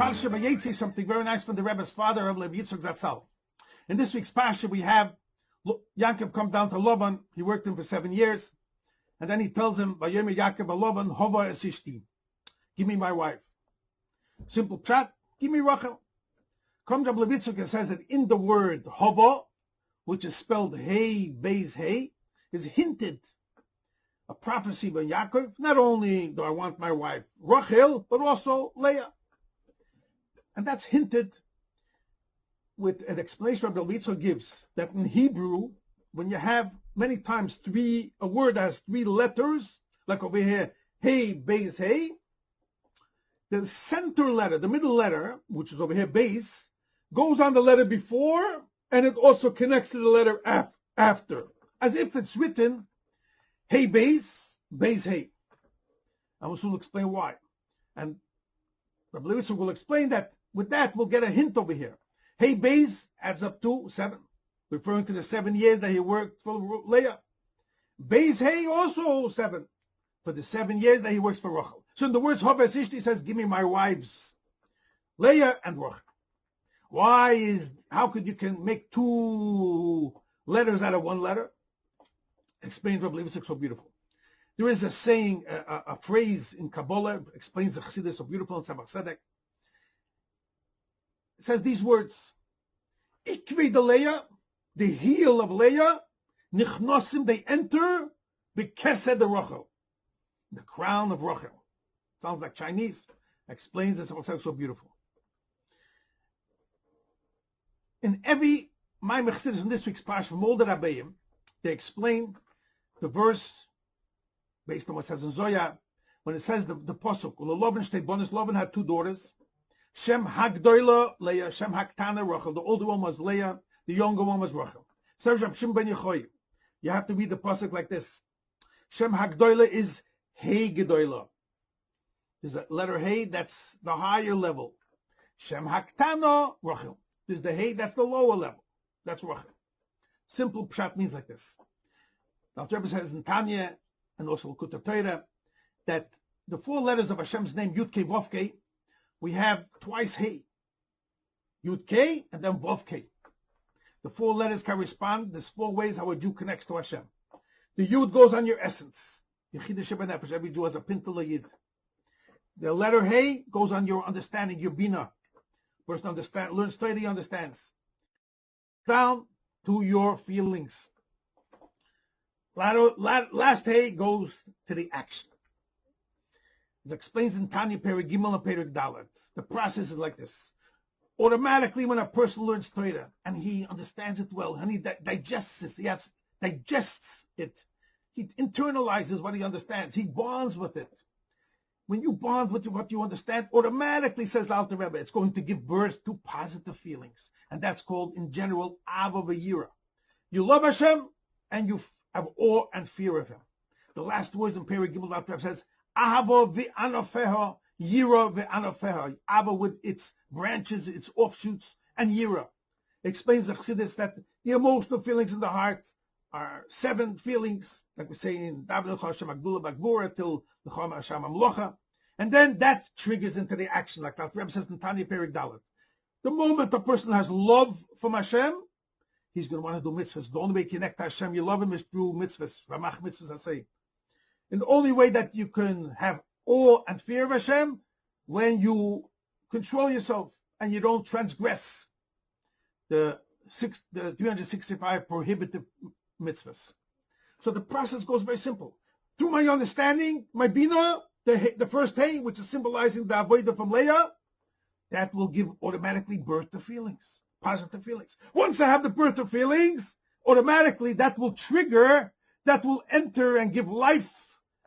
Parshas Yitzchok, something very nice from the Rebbe's father, Rabbi Yitzchok Zatzal. In this week's Parsha, we have Yaakov come down to Lavan. He worked him for 7 years. And then he tells him, Vayomer Yaakov Lavan, Hova es ishti. Give me my wife. Simple pshat, give me Rachel. Comes Rabbi Yitzchok and says that in the word Hova, which is spelled Hey, Beis Hey, is hinted a prophecy by Yaakov. Not only do I want my wife Rachel, but also Leah. And that's hinted with an explanation Rabbi Yitzchok gives, that in Hebrew, when you have many times a word has 3 letters, like over here, Hey, Beis Hey, the center letter, the middle letter, which is over here, Beis, goes on the letter before, and it also connects to the letter after, as if it's written, Hey, Beis, Beis Hey. I will soon explain why. And Rabbi Yitzchok will explain that with that, we'll get a hint over here. Hey, Beis adds up to 7, referring to the 7 years that he worked for Leah. Beis Hey also 7, for the 7 years that he works for Rachel. So in the words Hova es ishti, says, give me my wives, Leah and Rachel. How could you can make 2 letters out of 1 letter? Explains Rabbi Yitzchok so beautiful. There is a saying, a phrase in Kabbalah, explains the Chassidus so beautiful in Tzemach Tzedek. It says these words: Ikvi de Leah, the heel of Leah, nichnosim, they enter, bekesed de Rachel, the crown of Rachel. Sounds like Chinese. Explains this so beautiful. In every Ma'ameh Chassidus in this week's Parsha from all the Rabbeim, they explain the verse based on what it says in Zoya, when it says the pasuk, Lovan had 2 daughters. Shem Hagdoila, Leah, Shem Haktana, Rachel. The older one was Leah, the younger one was Rachel. You have to read the pasuk like this. Shem Hagdoila is Hey Gedoila. There's a letter Hey, that's the higher level. Shem Haktana, Rachel. There's the Hey, that's the lower level. That's Rachel. Simple pshat means like this. Now, the Rebbe says in Tanya, and also Kutar Torah, that the 4 letters of Hashem's name, Yud Kei Vav Kei, we have twice Hey. Yud Kei and then Vav Kei. The 4 letters correspond. There's 4 ways how a Jew connects to Hashem. The Yud goes on your essence. Every Jew has a pintel Yid. The letter Hey goes on your understanding, your Bina. Person learns Torah, he understands. Down to your feelings. Last Hey goes to the action. It explains in Tanya Perek Gimel and Perek Dalet. The process is like this. Automatically, when a person learns Torah and he understands it well, and he digests it, he internalizes what he understands. He bonds with it. When you bond with what you understand, automatically, says the Alter Rebbe, it's going to give birth to positive feelings. And that's called, in general, Ava V'yira. You love Hashem, and you have awe and fear of Him. The last words in Perek Gimel, the Alter Rebbe says, Ava v'anofeha, Yira v'anofeha. Ava with its branches, its offshoots, and Yira. Explains the Chassidus that the emotional feelings in the heart are 7 feelings, like we say in David Hashem Agdula Bagbura till the Chama Hashem Amlocha. And then that triggers into the action, like the Rebbe says in Tanya Perek Dalet. The moment a person has love from Hashem, he's going to want to do mitzvahs. The only way you connect to Hashem, you love Him, is through mitzvahs. Ramach mitzvahs, I say. And the only way that you can have awe and fear of Hashem, when you control yourself and you don't transgress the 365 prohibitive mitzvahs. So the process goes very simple. Through my understanding, my bina, the first Hey, which is symbolizing the avodah from Leah, that will give automatically birth to feelings, positive feelings. Once I have the birth of feelings, automatically that will enter and give life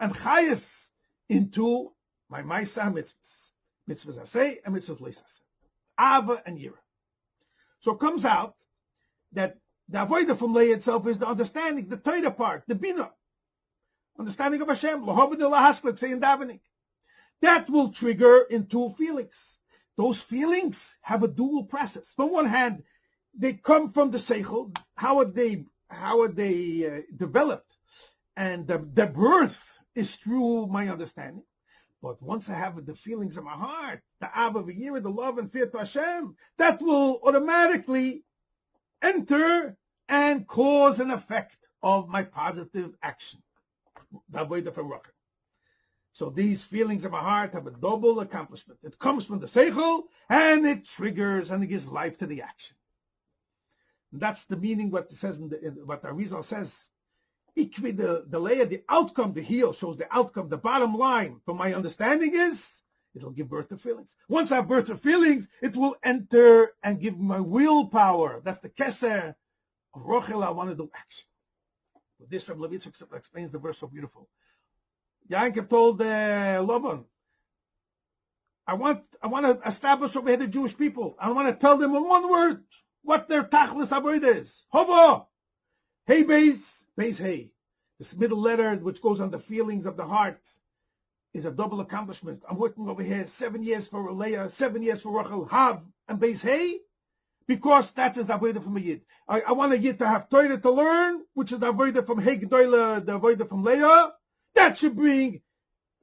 and chayas into my Maisa mitzvahs. Mitzvahs asay and mitzvahs leisasay. Ava and Yira. So it comes out that the avodah from Leah itself is the understanding, the Torah part, the Bina. Understanding of Hashem. L'hovid l'hasklik, say in davening. That will trigger into feelings. Those feelings have a dual process. From one hand, they come from the seichel. How are they developed? And the birth is through my understanding. But once I have the feelings in my heart, the Av of Yira, the love and fear to Hashem, that will automatically enter and cause an effect of my positive action. The avodah from Rachel. So these feelings of my heart have a double accomplishment. It comes from the seichel, and it triggers and it gives life to the action. And that's the meaning what it says what the Arizal says. Ikvi, the layer, the outcome, the heel shows the outcome. The bottom line from my understanding is it'll give birth to feelings. Once I have birth to feelings, it will enter and give my willpower. That's the keser of Rochel. I want to do action. With this, Rebbe Yitzchok explains the verse so beautiful. Yaakov told Lavan, I want to establish over here the Jewish people. I want to tell them in one word what their tachlis avodah is. Hova, hey beis hey. This middle letter, which goes on the feelings of the heart, is a double accomplishment. I'm working over here 7 years for Leah, 7 years for Rachel, Hav, and beis hey, because that's the avodah from a yid. I want a yid to have Torah to learn, which is the avodah from Hey Gdoila, the avodah from Leah. That should bring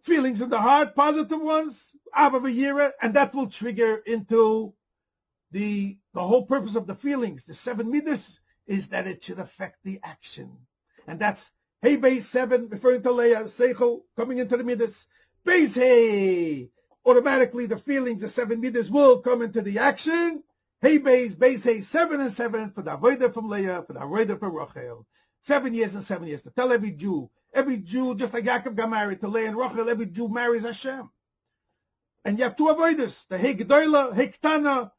feelings in the heart, positive ones, Av of Yira, and that will trigger into the whole purpose of the feelings. The 7 midas is that it should affect the action. And that's Hey Beis 7, referring to Leah, Seichel, coming into the midas. Beis Hey, automatically the feelings, the 7 midas will come into the action. Hey Beis Hey, 7 and 7 for the avodah from Leah, for the avodah from Rachel. 7 years and 7 years to tell every Jew, just like Yaakov got married to Leah and Rachel, every Jew marries Hashem. And you have 2 avodas, the Hey Gedola, Hey Ktana.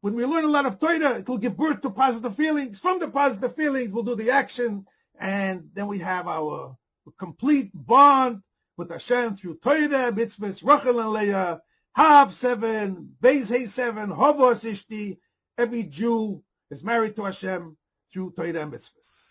When we learn a lot of Torah, it will give birth to positive feelings. From the positive feelings, we'll do the action, and then we have our complete bond with Hashem through Torah, mitzvahs, Rachel and Leah, Hav 7, Beis Hey 7, Havos Ishti. Every Jew is married to Hashem through Torah and mitzvahs.